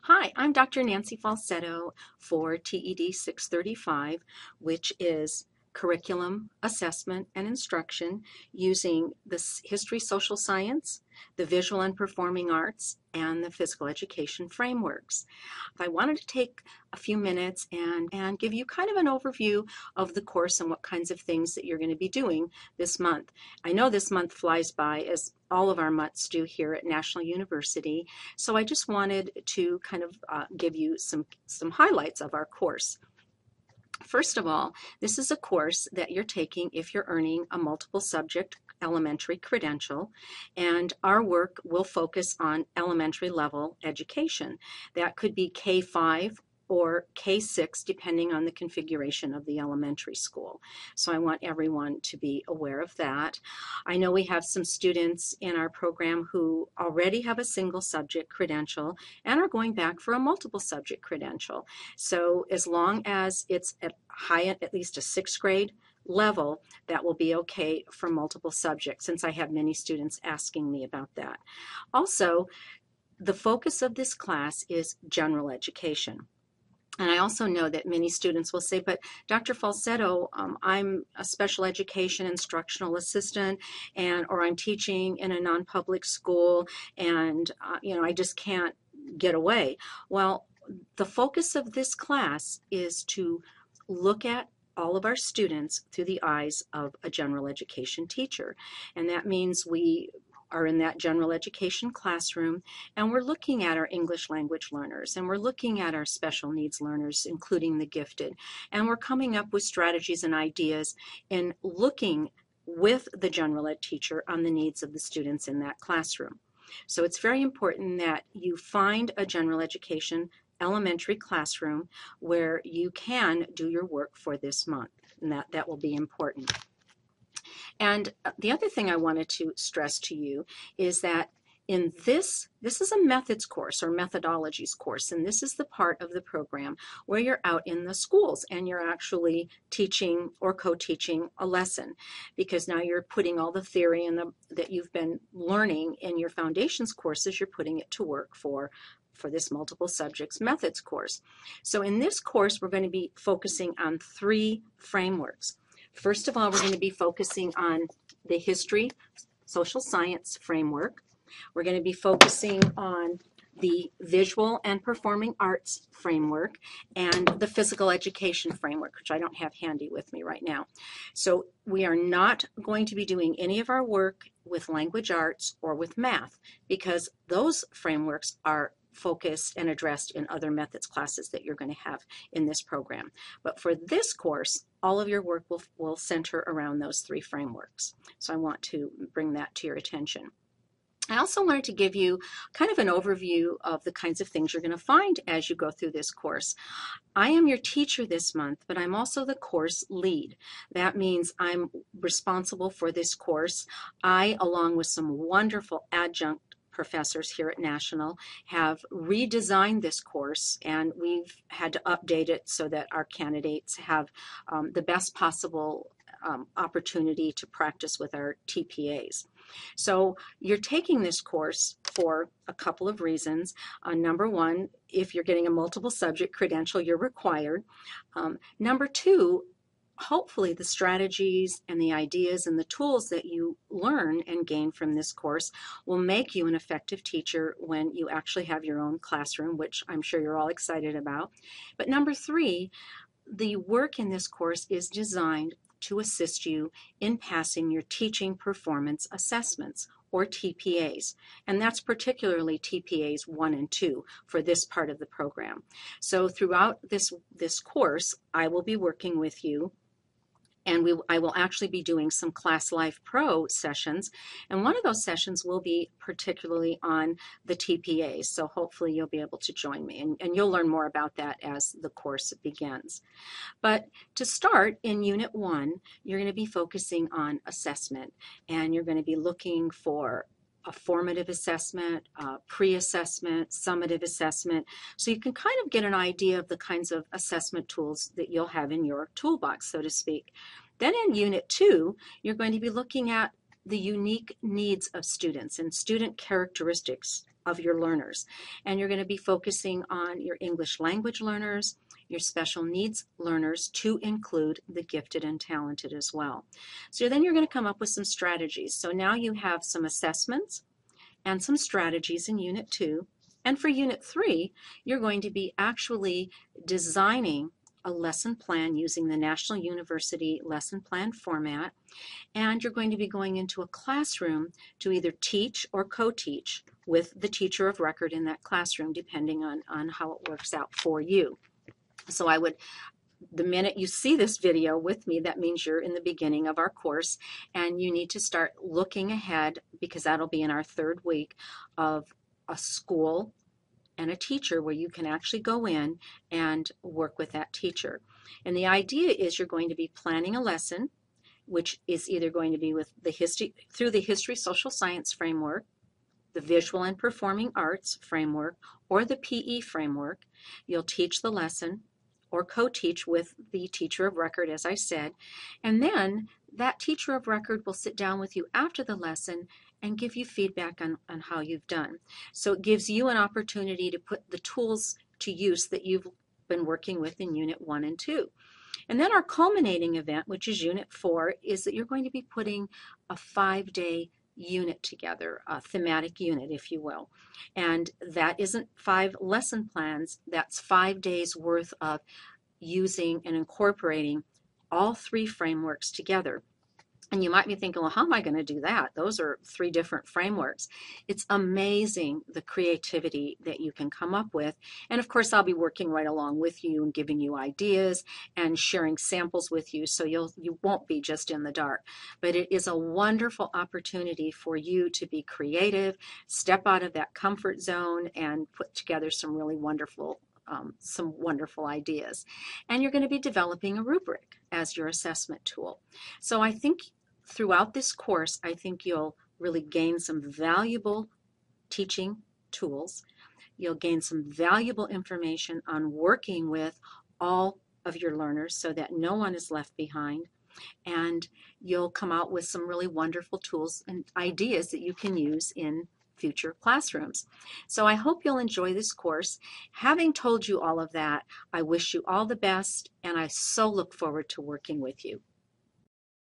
Hi, I'm Dr. Nancy Falsetto for TED 635, which is curriculum, assessment, and instruction using the history, social science, the visual and performing arts, and the physical education frameworks. I wanted to take a few minutes and give you kind of an overview of the course and what kinds of things that you're going to be doing this month. I know this month flies by, as all of our months do here at National University, so I just wanted to kind of give you some highlights of our course. First of all, this is a course that you're taking if you're earning a multiple subject elementary credential, and our work will focus on elementary level education. That could be K-5 or K-6, depending on the configuration of the elementary school. So I want everyone to be aware of that. I know we have some students in our program who already have a single subject credential and are going back for a multiple subject credential. So as long as it's at least a sixth grade level, that will be okay for multiple subjects, since I have many students asking me about that. Also, the focus of this class is general education. And I also know that many students will say, but Dr. Falsetto, I'm a special education instructional assistant, or I'm teaching in a non-public school, and I just can't get away. Well, the focus of this class is to look at all of our students through the eyes of a general education teacher. And that means we are in that general education classroom, and we're looking at our English language learners, and we're looking at our special needs learners, including the gifted, and we're coming up with strategies and ideas in looking with the general ed teacher on the needs of the students in that classroom. So it's very important that you find a general education elementary classroom where you can do your work for this month, and that will be important. And the other thing I wanted to stress to you is that in this is a methods course or methodologies course, and this is the part of the program where you're out in the schools and you're actually teaching or co-teaching a lesson, because now you're putting all the theory that you've been learning in your foundations courses, you're putting it to work for this multiple subjects methods course. So in this course, we're going to be focusing on 3 frameworks. First of all, we're going to be focusing on the history, social science framework. We're going to be focusing on the visual and performing arts framework and the physical education framework, which I don't have handy with me right now. So we are not going to be doing any of our work with language arts or with math, because those frameworks are focused and addressed in other methods classes that you're going to have in this program. But for this course, all of your work will center around those 3 frameworks. So I want to bring that to your attention. I also wanted to give you kind of an overview of the kinds of things you're going to find as you go through this course. I am your teacher this month, but I'm also the course lead. That means I'm responsible for this course. I, along with some wonderful adjunct professors here at National, have redesigned this course, and we've had to update it so that our candidates have the best possible opportunity to practice with our TPAs. So you're taking this course for a couple of reasons. Number 1, if you're getting a multiple subject credential, you're required. Number 2, hopefully the strategies and the ideas and the tools that you learn and gain from this course will make you an effective teacher when you actually have your own classroom, which I'm sure you're all excited about. But number 3, the work in this course is designed to assist you in passing your teaching performance assessments, or TPAs, and that's particularly TPAs 1 and 2 for this part of the program. So throughout this course, I will be working with you, and I will actually be doing some Class Life Pro sessions, and one of those sessions will be particularly on the TPAs, so hopefully you'll be able to join me, and you'll learn more about that as the course begins. But to start, in Unit 1, you're going to be focusing on assessment, and you're going to be looking for a formative assessment, pre-assessment, summative assessment, so you can kind of get an idea of the kinds of assessment tools that you'll have in your toolbox, so to speak. Then in Unit 2, you're going to be looking at the unique needs of students and student characteristics of your learners. And you're going to be focusing on your English language learners, your special needs learners, to include the gifted and talented as well. So then you're going to come up with some strategies. So now you have some assessments and some strategies in Unit 2. And for Unit 3, you're going to be actually designing a lesson plan using the National University lesson plan format, and you're going to be going into a classroom to either teach or co-teach with the teacher of record in that classroom, depending on how it works out for you. So the minute you see this video with me, that means you're in the beginning of our course, and you need to start looking ahead, because that'll be in our 3rd week of a school and a teacher where you can actually go in and work with that teacher. And the idea is you're going to be planning a lesson, which is either going to be with through the history social science framework, the visual and performing arts framework, or the PE framework. You'll teach the lesson or co-teach with the teacher of record, as I said, and then that teacher of record will sit down with you after the lesson and give you feedback on how you've done. So it gives you an opportunity to put the tools to use that you've been working with in Unit 1 and 2. And then our culminating event, which is Unit 4, is that you're going to be putting a 5-day unit together, a thematic unit, if you will. And that isn't 5 lesson plans, that's 5 days worth of using and incorporating all 3 frameworks together. And you might be thinking, well, how am I going to do that? Those are 3 different frameworks. It's amazing the creativity that you can come up with. And of course, I'll be working right along with you and giving you ideas and sharing samples with you, so you won't be just in the dark. But it is a wonderful opportunity for you to be creative, step out of that comfort zone, and put together some really wonderful ideas. And you're going to be developing a rubric as your assessment tool. So I think throughout this course, I think you'll really gain some valuable teaching tools. You'll gain some valuable information on working with all of your learners so that no one is left behind. And you'll come out with some really wonderful tools and ideas that you can use in future classrooms. So I hope you'll enjoy this course. Having told you all of that, I wish you all the best, and I so look forward to working with you.